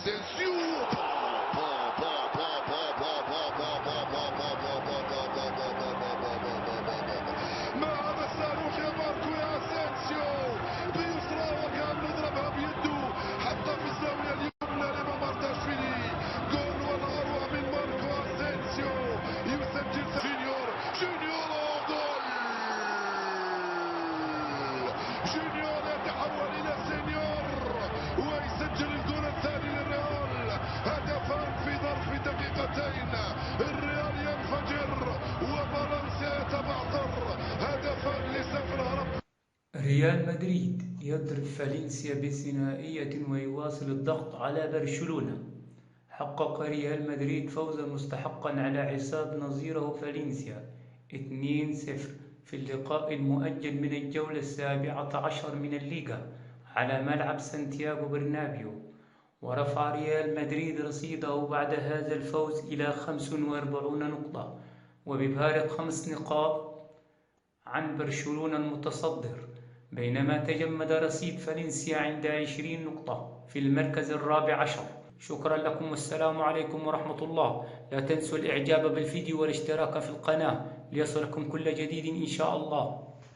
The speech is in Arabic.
اسينسيو. ما هذا الصاروخ يا ماركو يا اسينسيو بيسرى وكان مضربها بيده حتى في الزاويه اليمنى لمامارداشفيلي. جول والاروع من ماركو اسينسيو يسجل جونيور جول. جونيور يتحول الى سينيور ويسجل الجول الثاني للريال. هدفان في ظرف دقيقتين، الريال ينفجر وفالنسيا يتبعثر. هدفان لسفر هرب. ريال مدريد يضرب فالنسيا بثنائية ويواصل الضغط على برشلونة. حقق ريال مدريد فوزا مستحقا على حساب نظيره فالنسيا 2-0 في اللقاء المؤجل من الجولة 17 من الليغا على ملعب سانتياغو برنابيو. ورفع ريال مدريد رصيده بعد هذا الفوز إلى 45 نقطة وبفارق 5 نقاط عن برشلونة المتصدر، بينما تجمد رصيد فالنسيا عند 20 نقطة في المركز الرابع عشر. شكرا لكم والسلام عليكم ورحمة الله. لا تنسوا الإعجاب بالفيديو والاشتراك في القناة ليصلكم كل جديد إن شاء الله.